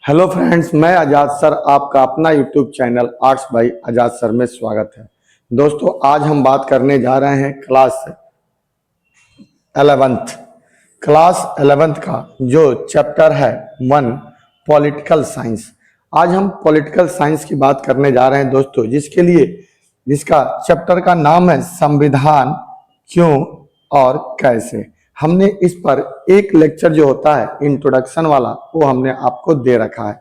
Hello friends, मैं आजाद sir आपका अपना यूट्यूब चैनल आर्ट्स बाय आजाद सर में स्वागत है। दोस्तों, आज हम बात करने जा रहे हैं क्लास 11th का जो चैप्टर है 1 पॉलिटिकल साइंस। आज हम पॉलिटिकल साइंस की बात करने जा रहे हैं दोस्तों, जिसका चैप्टर का नाम है संविधान क्यों और कैसे। हमने इस पर एक लेक्चर जो होता है इंट्रोडक्शन वाला, वो हमने आपको दे रखा है।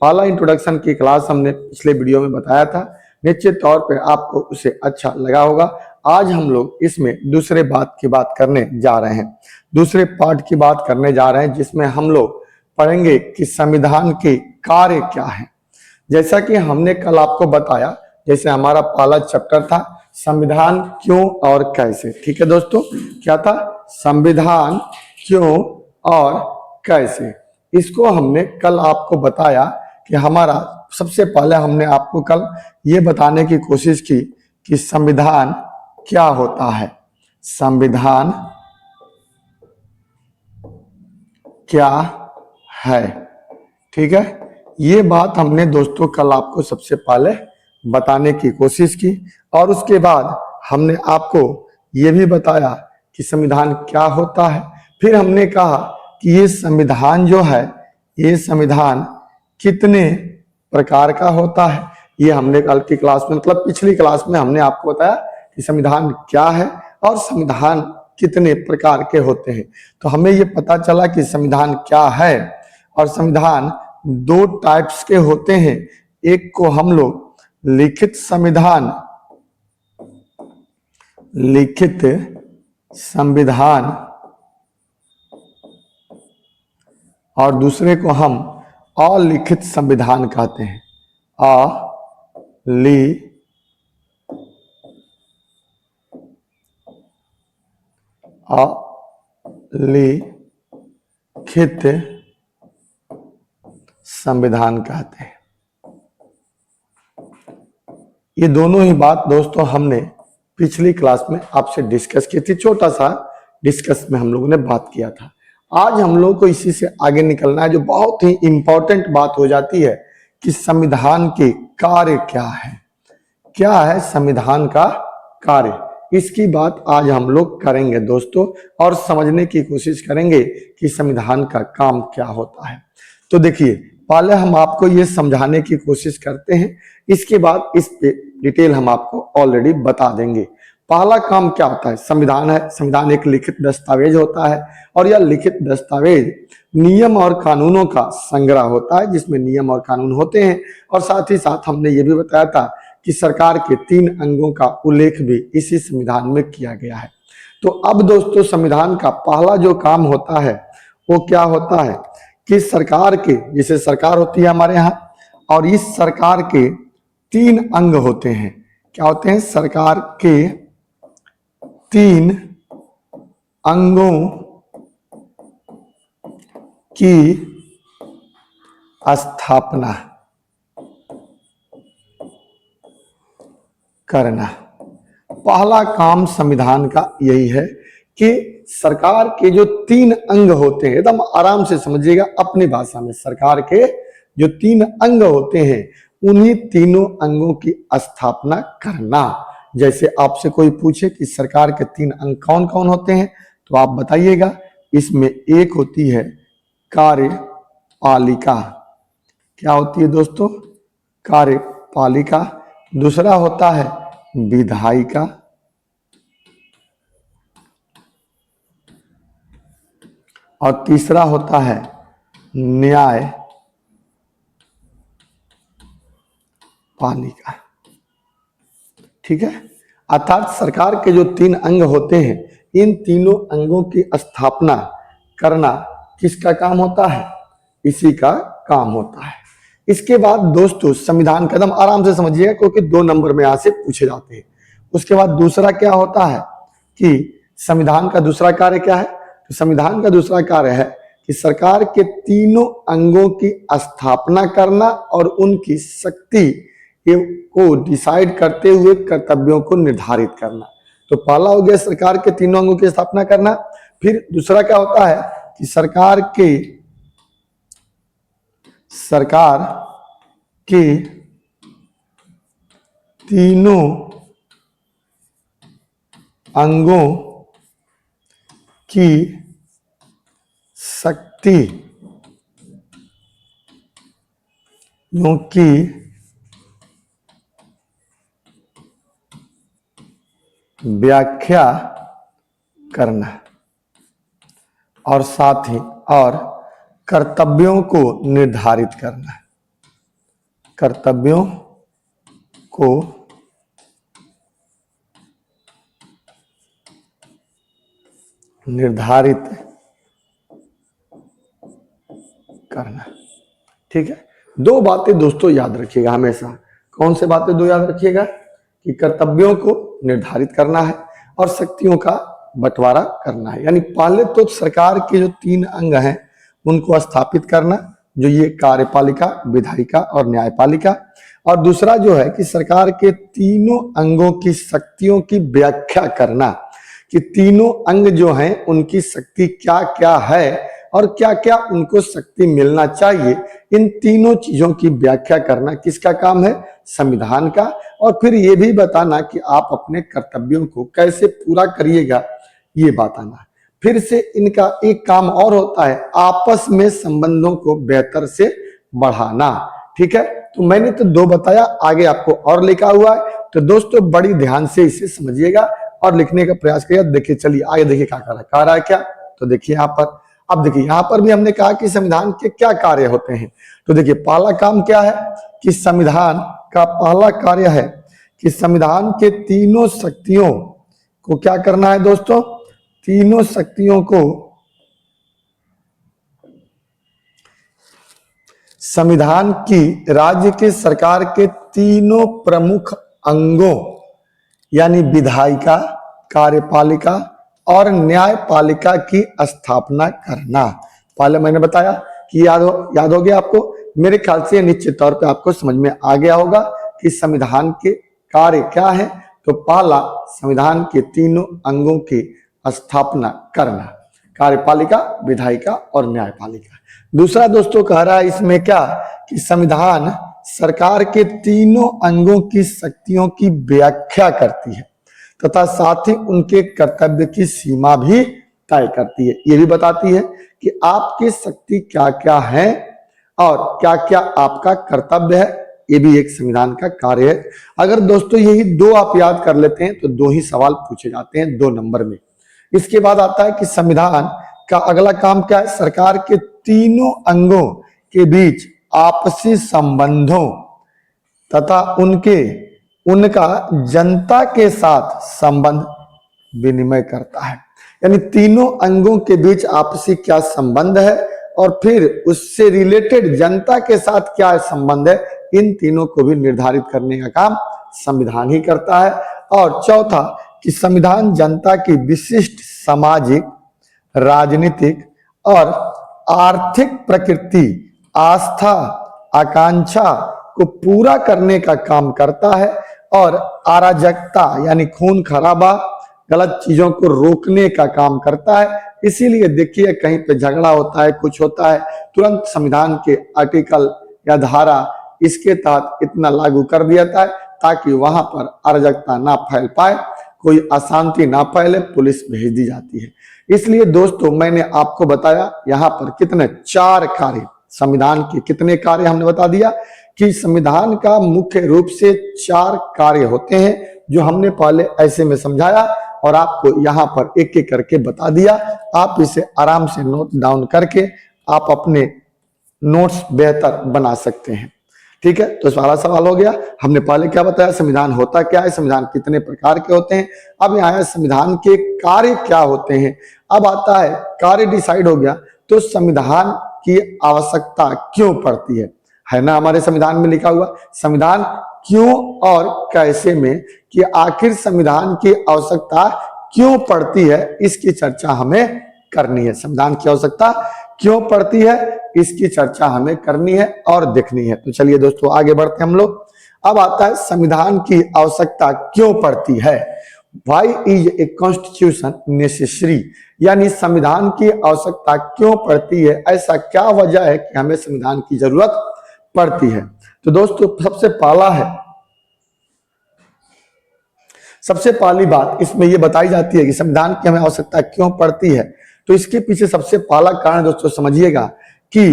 पहला इंट्रोडक्शन की क्लास हमने पिछले वीडियो में बताया था, निश्चित तौर पे आपको उसे अच्छा लगा होगा। आज हम लोग इसमें दूसरे पार्ट की बात करने जा रहे हैं, जिसमें हम लोग पढ़ेंगे कि संविधान के कार्य क्या है। जैसा कि हमने कल आपको बताया, जैसे हमारा पहला चैप्टर था संविधान क्यों और कैसे। ठीक है दोस्तों, क्या था? संविधान क्यों और कैसे। इसको हमने कल आपको बताया कि हमारा सबसे पहले हमने आपको कल ये बताने की कोशिश की कि संविधान क्या होता है, संविधान क्या है। ठीक है, ये बात हमने दोस्तों कल आपको सबसे पहले बताने की कोशिश की, और उसके बाद हमने आपको ये भी बताया कि संविधान क्या होता है। फिर हमने कहा कि ये संविधान जो है, ये संविधान कितने प्रकार का होता है। ये हमने कल की क्लास में, मतलब पिछली क्लास में हमने आपको बताया कि संविधान क्या है और संविधान कितने प्रकार के होते हैं। तो हमें ये पता चला कि संविधान क्या है, और संविधान दो टाइप्स के होते हैं। एक को हम लोग लिखित संविधान और दूसरे को हम अलिखित संविधान कहते हैं। अलिखित संविधान कहते हैं। ये दोनों ही बात दोस्तों हमने पिछली क्लास में आपसे डिस्कस की थी, छोटा सा डिस्कस में हम लोगों ने बात किया था। आज हम लोगों को इसी से आगे निकलना है, जो बहुत ही इंपॉर्टेंट बात हो जाती है कि संविधान के कार्य क्या है संविधान का कार्य। इसकी बात आज हम लोग करेंगे दोस्तों, और समझने की कोशिश करेंगे कि संविधान का काम क्या होता है। तो देखिए, पहले हम आपको ये समझाने की कोशिश करते हैं, इसके बाद इस पे डिटेल हम आपको ऑलरेडी बता देंगे। पहला काम क्या होता है? संविधान है। संविधान एक लिखित दस्तावेज होता है, और यह लिखित दस्तावेज नियम और कानूनों का संग्रह होता है, जिसमें नियम और कानून होते हैं। और साथ ही साथ हमने ये भी बताया था कि सरकार के 3 अंगों का उल्लेख भी इसी संविधान में किया गया है। तो अब दोस्तों, संविधान का पहला जो काम होता है वो क्या होता है कि सरकार के, जैसे सरकार होती है हमारे यहाँ, और इस सरकार के 3 अंग होते हैं। क्या होते हैं? सरकार के 3 अंगों की स्थापना करना। पहला काम संविधान का यही है कि सरकार के जो 3 अंग होते हैं, एकदम आराम से समझिएगा अपनी भाषा में, सरकार के जो 3 अंग होते हैं, उन्हीं तीनों अंगों की स्थापना करना। जैसे आपसे कोई पूछे कि सरकार के 3 अंग कौन कौन होते हैं, तो आप बताइएगा। इसमें एक होती है कार्यपालिका। क्या होती है दोस्तों? कार्यपालिका। दूसरा होता है विधायिका, और तीसरा होता है न्यायपालिका। ठीक है, अर्थात सरकार के जो 3 अंग होते हैं, इन तीनों अंगों की स्थापना करना किसका काम होता है? इसी का काम होता है। इसके बाद दोस्तों, संविधान कदम आराम से समझिएगा, क्योंकि 2 नंबर में यहां से पूछे जाते हैं। उसके बाद दूसरा क्या होता है कि संविधान का दूसरा कार्य क्या है? तो संविधान का दूसरा कार्य है कि सरकार के तीनों अंगों की स्थापना करना और उनकी शक्ति को डिसाइड करते हुए कर्तव्यों को निर्धारित करना। तो पहला हो गया सरकार के तीनों अंगों की स्थापना करना। फिर दूसरा क्या होता है कि सरकार सरकार के तीनों अंगों की शक्ति की व्याख्या करना और साथ ही और कर्तव्यों को निर्धारित करना, कर्तव्यों को निर्धारित करना। ठीक है, दो बातें दोस्तों याद रखिएगा हमेशा। कौन से बातें दो याद रखिएगा? कि कर्तव्यों को निर्धारित करना है और शक्तियों का बंटवारा करना है। यानी पहले तो सरकार के जो 3 अंग हैं उनको स्थापित करना, जो ये कार्यपालिका, विधायिका और न्यायपालिका, और दूसरा जो है कि सरकार के तीनों अंगों की शक्तियों की व्याख्या करना, कि तीनों अंग जो हैं उनकी शक्ति क्या क्या है और क्या क्या उनको शक्ति मिलना चाहिए। इन तीनों चीजों की व्याख्या करना किसका काम है? संविधान का। और फिर ये भी बताना कि आप अपने कर्तव्यों को कैसे पूरा करिएगा, ये बताना। फिर से इनका एक काम और होता है, आपस में संबंधों को बेहतर से बढ़ाना। ठीक है, तो मैंने तो 2 बताया, आगे आपको और लिखा हुआ है, तो दोस्तों बड़ी ध्यान से इसे समझिएगा और लिखने का प्रयास करिए। देखिए, चलिए आगे देखिए क्या कह रहा है क्या। तो देखिए यहाँ पर, अब देखिए यहाँ पर भी हमने कहा कि संविधान के क्या कार्य होते हैं। तो देखिए पहला काम क्या है कि संविधान का पहला कार्य है कि संविधान के तीनों शक्तियों को क्या करना है दोस्तों? तीनों शक्तियों को संविधान की राज्य के सरकार के तीनों प्रमुख अंगों यानी विधायिका, कार्यपालिका और न्यायपालिका की स्थापना करना। पहले मैंने बताया कि याद हो गया आपको। मेरे ख्याल से निश्चित तौर पे आपको समझ में आ गया होगा कि संविधान के कार्य क्या है। तो पहला, संविधान के तीनों अंगों की स्थापना करना, कार्यपालिका, विधायिका और न्यायपालिका। दूसरा दोस्तों कह रहा है इसमें क्या कि संविधान सरकार के तीनों अंगों की शक्तियों की व्याख्या करती है तथा साथ ही उनके कर्तव्य की सीमा भी तय करती है। ये भी बताती है कि आपकी शक्ति क्या क्या है और क्या क्या आपका कर्तव्य है। ये भी एक संविधान का कार्य है। अगर दोस्तों यही 2 आप याद कर लेते हैं तो 2 ही सवाल पूछे जाते हैं 2 नंबर में। इसके बाद आता है कि संविधान का अगला काम क्या है? सरकार के तीनों अंगों के बीच आपसी संबंधों तथा उनका जनता के साथ संबंध विनिमय करता है। यानी तीनों अंगों के बीच आपसी क्या संबंध है और फिर उससे रिलेटेड जनता के साथ क्या संबंध है, इन तीनों को भी निर्धारित करने का काम संविधान ही करता है। और चौथा कि संविधान जनता की विशिष्ट सामाजिक, राजनीतिक और आर्थिक प्रकृति, आस्था, आकांक्षा को पूरा करने का काम करता है और अराजकता यानी खून खराबा, गलत चीजों को रोकने का काम करता है। इसीलिए देखिए कहीं पे झगड़ा होता है, कुछ होता है, तुरंत संविधान के आर्टिकल या धारा इसके तहत इतना लागू कर दिया जाता है ताकि वहां पर अराजकता ना फैल पाए, कोई अशांति ना फैले, पुलिस भेज दी जाती है। इसलिए दोस्तों मैंने आपको बताया यहाँ पर कितने 4 कार्य, संविधान के कितने कार्य हमने बता दिया कि संविधान का मुख्य रूप से 4 कार्य होते हैं जो हमने पहले ऐसे में समझाया और आपको यहाँ पर एक एक करके बता दिया। आप इसे आराम से नोट डाउन करके आप अपने नोट्स बेहतर बना सकते हैं। ठीक है, तो पहला सवाल हो गया। हमने पहले क्या बताया, संविधान होता क्या है, संविधान कितने प्रकार के होते हैं। अब यहाँ है संविधान के कार्य क्या होते हैं। अब आता है कार्य डिसाइड हो गया तो संविधान की आवश्यकता क्यों पड़ती है ना हमारे संविधान में लिखा हुआ। संविधान क्यों और कैसे में कि आखिर संविधान की आवश्यकता क्यों पड़ती है, इसकी चर्चा हमें करनी है। संविधान की आवश्यकता क्यों पड़ती है इसकी चर्चा हमें करनी है और देखनी है। तो चलिए दोस्तों आगे बढ़ते हैं हम लोग। अब आता है संविधान की आवश्यकता क्यों पड़ती है। Why is a constitution necessary, यानी संविधान की आवश्यकता क्यों पड़ती है, ऐसा क्या वजह है कि हमें संविधान की जरूरत पड़ती है। तो दोस्तों सबसे पहली बात इसमें यह बताई जाती है कि संविधान की हमें आवश्यकता क्यों पड़ती है। तो इसके पीछे सबसे पहला कारण दोस्तों समझिएगा कि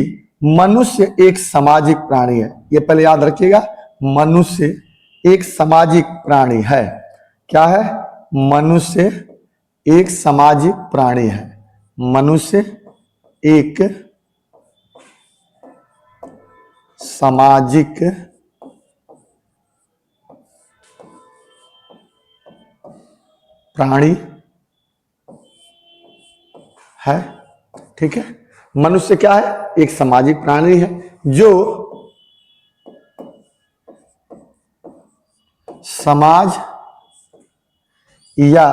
मनुष्य एक सामाजिक प्राणी है। ये पहले याद रखिएगा, मनुष्य एक सामाजिक प्राणी है। क्या है? मनुष्य एक सामाजिक प्राणी है। मनुष्य एक सामाजिक प्राणी है। ठीक है, मनुष्य क्या है? एक सामाजिक प्राणी है जो समाज या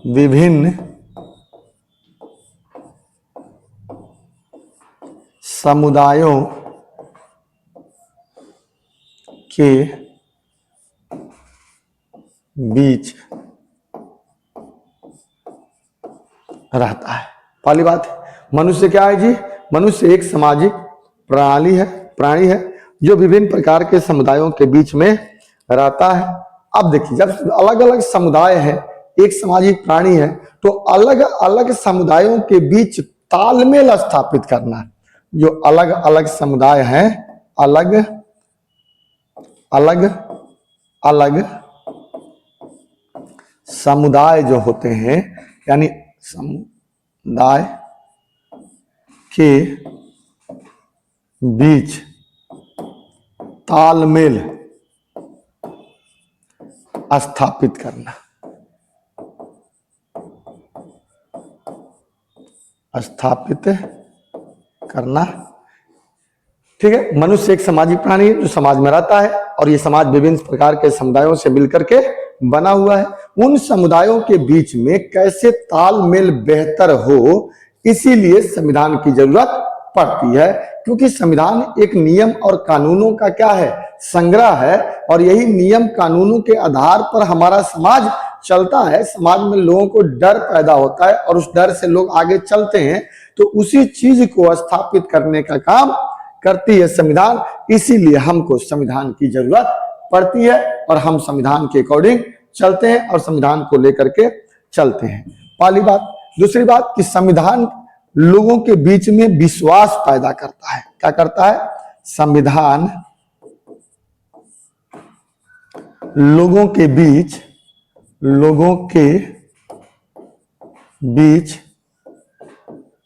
विभिन्न समुदायों के बीच रहता है। पहली बात है, मनुष्य क्या है जी? मनुष्य एक सामाजिक प्राणी है जो विभिन्न प्रकार के समुदायों के बीच में रहता है। अब देखिए, जब अलग अलग समुदाय है, एक सामाजिक प्राणी है, तो अलग अलग समुदायों के बीच तालमेल स्थापित करना। जो अलग अलग समुदाय हैं, अलग अलग समुदाय जो होते हैं, यानी समुदाय के बीच तालमेल स्थापित करना। ठीक है, मनुष्य एक सामाजिक प्राणी है जो समाज में रहता है और ये समाज विभिन्न प्रकार के समुदायों से मिलकर के बना हुआ है। उन समुदायों के बीच में कैसे तालमेल बेहतर हो, इसीलिए संविधान की जरूरत पड़ती है। क्योंकि संविधान एक नियम और कानूनों का क्या है? संग्रह है। और यही नियम कानूनों के आधार पर हमारा समाज चलता है। समाज में लोगों को डर पैदा होता है और उस डर से लोग आगे चलते हैं। तो उसी चीज को स्थापित करने का काम करती है संविधान। इसीलिए हमको संविधान की जरूरत पड़ती है और हम संविधान के अकॉर्डिंग चलते हैं और संविधान को लेकर के चलते हैं। पहली बात। दूसरी बात कि संविधान लोगों के बीच में विश्वास पैदा करता है। क्या करता है? संविधान लोगों के बीच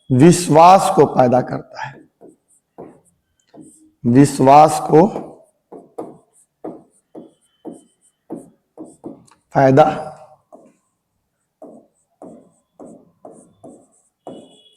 विश्वास को पैदा करता है। विश्वास को पैदा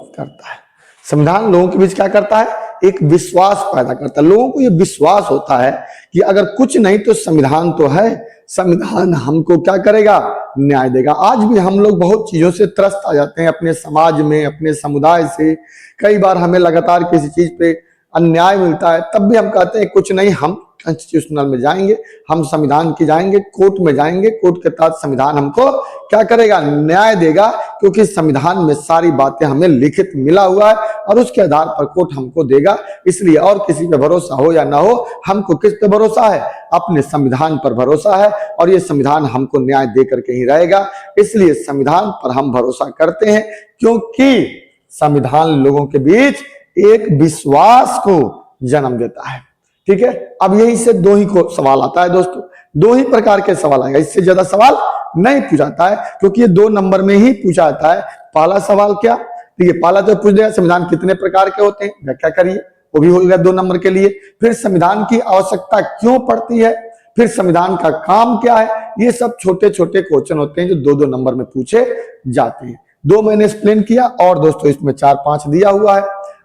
करता है। संविधान लोगों के बीच क्या करता है? एक विश्वास पैदा करता है। लोगों को यह विश्वास होता है कि अगर कुछ नहीं तो संविधान तो है, संविधान हमको क्या करेगा? न्याय देगा। आज भी हम लोग बहुत चीजों से त्रस्त आ जाते हैं अपने समाज में, अपने समुदाय से। कई बार हमें लगातार किसी चीज पे अन्याय मिलता है, तब भी हम कहते हैं कुछ नहीं, हम कॉन्स्टिट्यूशनल में जाएंगे, हम संविधान की जाएंगे, कोर्ट में जाएंगे, कोर्ट के तहत संविधान हमको क्या करेगा? न्याय देगा। क्योंकि संविधान में सारी बातें हमें लिखित मिला हुआ है और उसके आधार पर कोर्ट हमको देगा। इसलिए और किसी पे भरोसा हो या ना हो, हमको किस पे भरोसा है? अपने संविधान पर भरोसा है और ये संविधान हमको न्याय दे करके ही रहेगा। इसलिए संविधान पर हम भरोसा करते हैं, क्योंकि संविधान लोगों के बीच एक विश्वास को जन्म देता है। ठीक है, अब यही से दो ही को सवाल आता है दोस्तों। दो ही प्रकार के सवाल आएगा, इससे ज्यादा सवाल नहीं पूछाता है, क्योंकि ये 2 नंबर में ही पूछा जाता है। पहला सवाल क्या? ठीक है, पहला तो पूछ देगा संविधान कितने प्रकार के होते हैं, व्याख्या करिए, वो भी होगा 2 नंबर के लिए। फिर संविधान की आवश्यकता क्यों पड़ती है, फिर संविधान का काम क्या है। ये सब छोटे छोटे क्वेश्चन होते हैं जो 2-2 नंबर में पूछे जाते हैं। 2 मैंने एक्सप्लेन किया और दोस्तों इसमें 4-5 दिया हुआ है।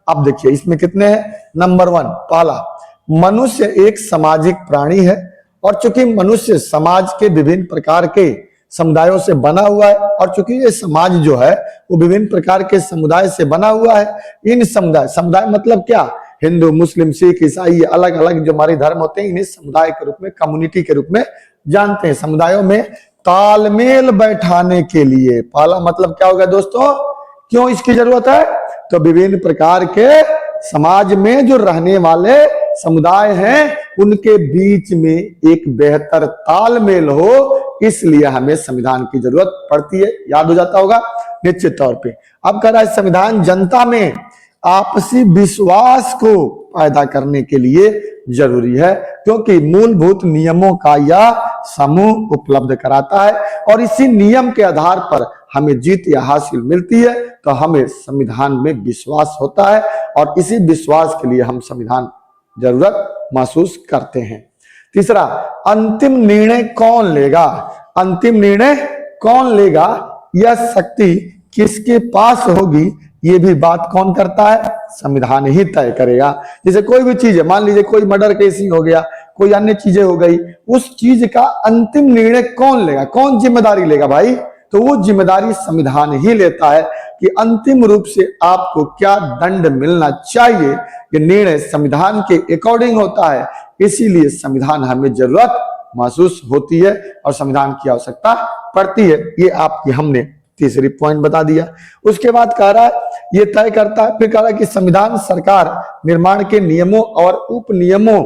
अब देखिए इसमें कितने हैं। नंबर 1, पहला, मनुष्य एक सामाजिक प्राणी है और चूंकि मनुष्य समाज के विभिन्न प्रकार के समुदायों से बना हुआ है और चूंकि ये समाज जो है वो विभिन्न प्रकार के समुदाय से बना हुआ है। इन समुदाय मतलब क्या? हिंदू, मुस्लिम, सिख, ईसाई, अलग अलग जो हमारे धर्म होते हैं, इन्हें समुदाय के रूप में, कम्युनिटी के रूप में जानते हैं। समुदायों में तालमेल बैठाने के लिए, पहला मतलब क्या होगा दोस्तों? क्यों इसकी जरूरत है? तो विभिन्न प्रकार के समाज में जो रहने वाले समुदाय हैं उनके बीच में एक बेहतर तालमेल हो, इसलिए हमें संविधान की जरूरत पड़ती है। याद हो जाता होगा निश्चित तौर पे। अब कह रहा है संविधान जनता में आपसी विश्वास को पैदा करने के लिए जरूरी है, क्योंकि मूलभूत नियमों का यह समूह उपलब्ध कराता है और इसी नियम के आधार पर हमें जीत या हासिल मिलती है। तो हमें संविधान में विश्वास होता है और इसी विश्वास के लिए हम संविधान जरूरत महसूस करते हैं। तीसरा, अंतिम निर्णय कौन लेगा? अंतिम निर्णय कौन लेगा, यह शक्ति किसके पास होगी, ये भी बात कौन करता है? संविधान ही तय करेगा। जैसे कोई भी चीज है, मान लीजिए कोई मर्डर केस ही हो गया, कोई अन्य चीजें हो गई, उस चीज का अंतिम निर्णय कौन लेगा, कौन जिम्मेदारी लेगा भाई? तो वो जिम्मेदारी संविधान ही लेता है कि अंतिम रूप से आपको क्या दंड मिलना चाहिए, ये निर्णय संविधान के अकॉर्डिंग होता है। इसीलिए संविधान हमें जरूरत महसूस होती है और संविधान की आवश्यकता पड़ती है। ये आपकी हमने तीसरी पॉइंट बता दिया। उसके बाद कह रहा है ये तय करता है, फिर कह रहा है कि संविधान सरकार निर्माण के नियमों और उप नियमों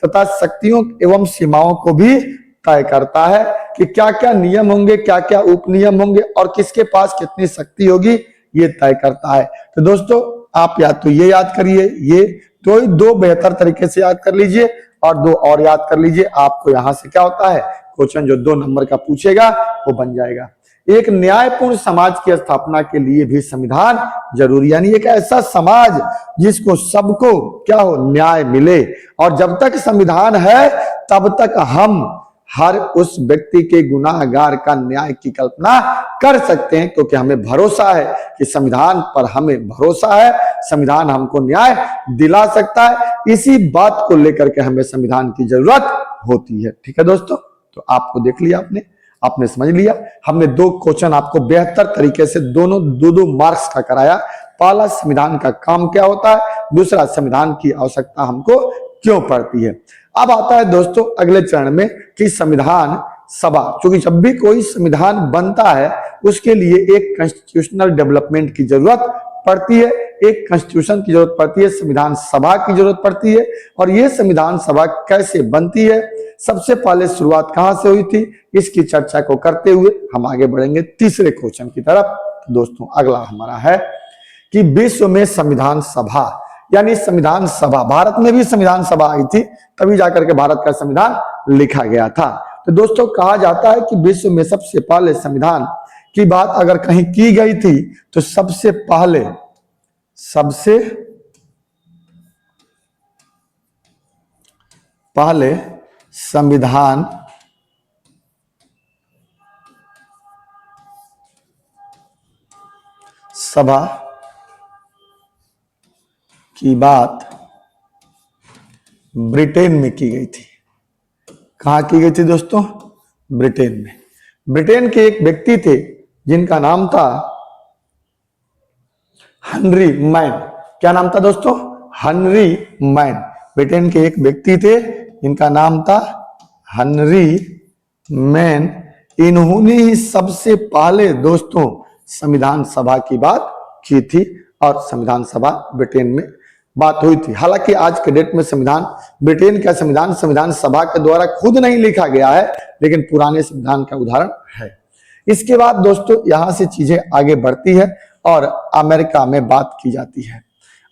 तथा शक्तियों एवं सीमाओं को भी तय करता है कि क्या क्या नियम होंगे, क्या क्या उप नियम होंगे और किसके पास कितनी शक्ति होगी, ये तय करता है। तो दोस्तों आप या तो ये याद करिए, ये तो दो बेहतर तरीके से याद कर लीजिए और दो और याद कर लीजिए। आपको यहां से क्या होता है, क्वेश्चन जो 2 नंबर का पूछेगा वो बन जाएगा। एक न्यायपूर्ण समाज की स्थापना के लिए भी संविधान जरूरी, यानी एक ऐसा समाज जिसको सबको क्या हो, न्याय मिले। और जब तक संविधान है तब तक हम हर उस व्यक्ति के गुनाहगार का न्याय की कल्पना कर सकते हैं, क्योंकि हमें भरोसा है कि संविधान पर हमें भरोसा है, संविधान हमको न्याय दिला सकता है। इसी बात को लेकर के हमें संविधान की जरूरत होती है। ठीक है दोस्तों, तो आपको देख लिया, आपने समझ लिया। हमने 2 क्वेश्चन आपको बेहतर तरीके से दोनों 2-2 मार्क्स का कराया। पहला, संविधान का काम क्या होता है, दूसरा, संविधान की आवश्यकता हमको क्यों पड़ती है। अब आता है दोस्तों अगले चरण में कि संविधान सभा, क्योंकि जब भी कोई संविधान बनता है उसके लिए एक कॉन्स्टिट्यूशनल डेवलपमेंट की जरूरत पड़ती है, एक कॉन्स्टिट्यूशन की जरूरत पड़ती है, संविधान सभा की जरूरत पड़ती है। और ये संविधान सभा कैसे बनती है, सबसे पहले शुरुआत कहां से हुई थी, इसकी चर्चा को करते हुए हम आगे बढ़ेंगे तीसरे क्वेश्चन की तरफ। दोस्तों अगला हमारा है कि विश्व में संविधान सभा, यानी संविधान सभा, भारत में भी संविधान सभा आई थी, तभी जाकर के भारत का संविधान लिखा गया था। तो दोस्तों कहा जाता है कि विश्व में सबसे पहले संविधान की बात अगर कहीं की गई थी तो सबसे पहले संविधान सभा की बात ब्रिटेन में की गई थी। कहां की गई थी दोस्तों? ब्रिटेन में। ब्रिटेन के एक व्यक्ति थे जिनका नाम था हेनरी मैन। क्या नाम था दोस्तों? Henry man. ब्रिटेन के एक व्यक्ति थे जिनका नाम था हेनरी मैन। इन्होंने ही सबसे पहले दोस्तों संविधान सभा की बात की थी और संविधान सभा ब्रिटेन में बात हुई थी। हालांकि आज के डेट में संविधान, ब्रिटेन का संविधान संविधान सभा के द्वारा खुद नहीं लिखा गया है, लेकिन पुराने संविधान का उदाहरण है। इसके बाद दोस्तों यहां से चीजें आगे बढ़ती है और अमेरिका में बात की जाती है।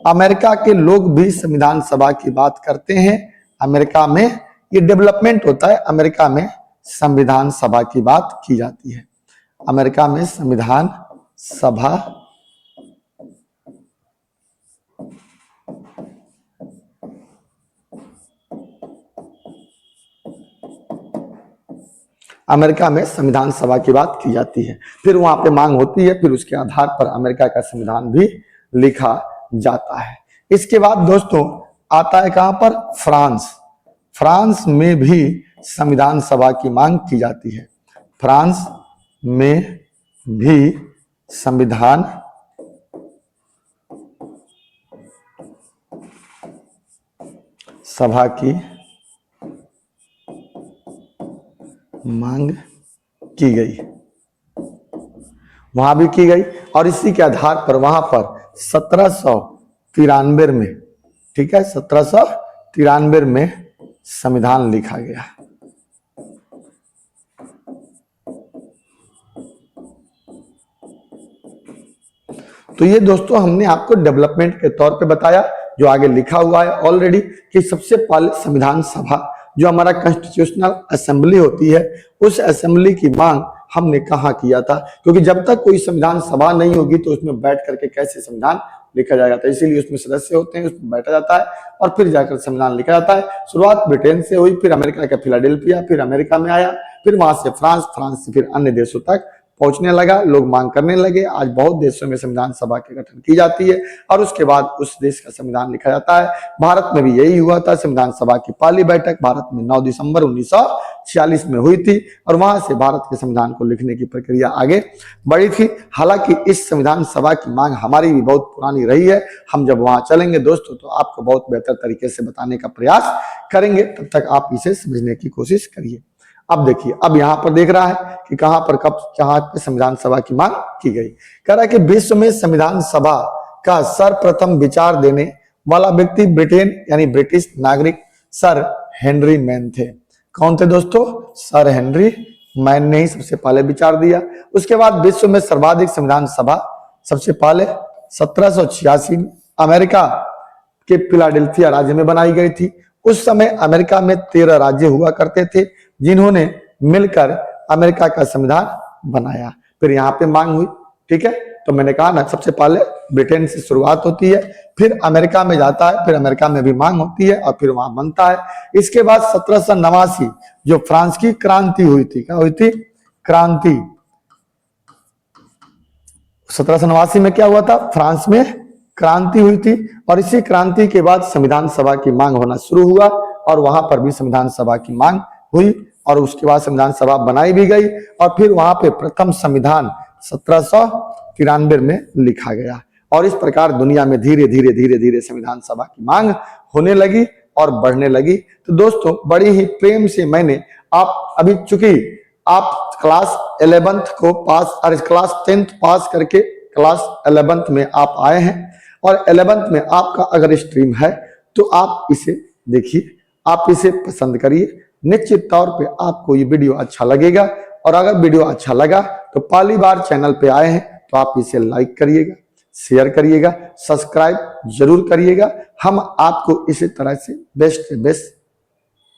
अमेरिका के लोग भी संविधान सभा की बात करते हैं। अमेरिका में ये डेवलपमेंट होता है, अमेरिका में संविधान सभा की बात की जाती है। अमेरिका में संविधान सभा अमेरिका में संविधान सभा की बात की जाती है, फिर वहां पे मांग होती है, फिर उसके आधार पर अमेरिका का संविधान भी लिखा जाता है। इसके बाद दोस्तों आता है कहां पर? फ्रांस। फ्रांस में भी संविधान सभा की मांग की जाती है। फ्रांस में भी संविधान सभा की मांग की गई, वहां भी की गई और इसी के आधार पर वहां पर 1793 में ठीक है, 1793 में संविधान लिखा गया। तो ये दोस्तों हमने आपको डेवलपमेंट के तौर पे बताया, जो आगे लिखा हुआ है ऑलरेडी कि सबसे पहले संविधान सभा जो हमारा कॉन्स्टिट्यूशनल असेंबली होती है, उस असेंबली की मांग हमने कहाँ किया था, क्योंकि जब तक कोई संविधान सभा नहीं होगी तो उसमें बैठ करके कैसे संविधान लिखा जाएगा। तो इसीलिए उसमें सदस्य होते हैं, उसमें बैठा जाता है और फिर जाकर संविधान लिखा जाता है। शुरुआत ब्रिटेन से हुई, फिर अमेरिका का फिलाडेल्फिया, फिर अमेरिका में आया, फिर वहां से फ्रांस, फ्रांस से फिर अन्य देशों तक पहुंचने लगा, लोग मांग करने लगे। आज बहुत देशों में संविधान सभा के गठन की जाती है और उसके बाद उस देश का संविधान लिखा जाता है। भारत में भी यही हुआ था। संविधान सभा की पहली बैठक भारत में 9 दिसंबर 1946 में हुई थी और वहां से भारत के संविधान को लिखने की प्रक्रिया आगे बढ़ी थी। हालांकि इस संविधान सभा की मांग हमारी भी बहुत पुरानी रही है। हम जब वहां चलेंगे दोस्तों तो आपको बहुत बेहतर तरीके से बताने का प्रयास करेंगे, तब तक आप इसे समझने की कोशिश करिए। अब देखिए, अब यहाँ पर देख रहा है कि कहां पर कब कहां पे संविधान सभा की मांग की गई। कह रहा है कि विश्व में संविधान सभा का सर्वप्रथम विचार देने वाला व्यक्ति ब्रिटेन यानी ब्रिटिश नागरिक सर हेनरी मैन थे। कौन थे दोस्तों? सर हेनरी मैन ने ही सबसे पहले विचार दिया। उसके बाद विश्व में सर्वाधिक संविधान सभा सबसे पहले 1786 में अमेरिका के फिलाडेल्फिया राज्य में बनाई गई थी। उस समय अमेरिका में 13 राज्य हुआ करते थे जिन्होंने मिलकर अमेरिका का संविधान बनाया। फिर यहाँ पे मांग हुई, ठीक है। तो मैंने कहा ना, सबसे पहले ब्रिटेन से शुरुआत होती है, फिर अमेरिका में जाता है, फिर अमेरिका में भी मांग होती है और फिर वहां बनता है। इसके बाद 1789 जो फ्रांस की क्रांति हुई थी, क्या हुई थी? क्रांति। 1789 में क्या हुआ था? फ्रांस में क्रांति हुई थी और इसी क्रांति के बाद संविधान सभा की मांग होना शुरू हुआ और वहां पर भी संविधान सभा की मांग हुई और उसके बाद संविधान सभा बनाई भी गई और फिर वहां पे प्रथम संविधान 1793 में लिखा गया। और इस प्रकार दुनिया में धीरे धीरे धीरे धीरे संविधान सभा की मांग होने लगी और बढ़ने लगी। तो दोस्तों, बड़ी ही प्रेम से मैंने आप अभी, चूंकि आप क्लास 11th को पास और क्लास 10th पास करके क्लास 11th में आप आए हैं और 11th में आपका अगर स्ट्रीम है तो आप इसे देखिए, आप इसे पसंद करिए। निश्चित तौर पे आपको ये वीडियो अच्छा लगेगा और अगर वीडियो अच्छा लगा तो पहली बार चैनल पे आए हैं तो आप इसे लाइक करिएगा, शेयर करिएगा, सब्सक्राइब जरूर करिएगा। हम आपको इसी तरह से बेस्ट से बेस्ट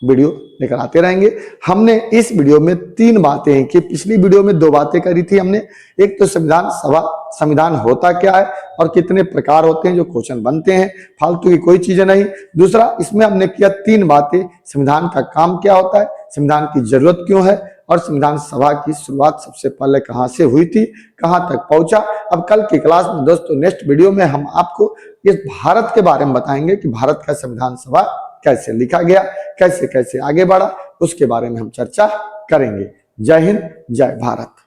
वीडियो लेकर आते रहेंगे। हमने इस वीडियो में 3 बातें हैं कि पिछली वीडियो में 2 बातें करी थी हमने। एक तो संविधान सभा, संविधान होता क्या है और कितने प्रकार होते हैं जो क्वेश्चन बनते हैं, फालतू की कोई चीजें नहीं। दूसरा, इसमें हमने किया 3 बातें, संविधान का काम क्या होता है, संविधान की जरूरत क्यों है और संविधान सभा की शुरुआत सबसे पहले कहां से हुई थी, कहां तक पहुंचा। अब कल की क्लास में दोस्तों, नेक्स्ट वीडियो में हम आपको इस भारत के बारे में बताएंगे कि भारत का संविधान सभा कैसे लिखा गया, कैसे कैसे आगे बढ़ा, उसके बारे में हम चर्चा करेंगे। जय हिंद, जय भारत।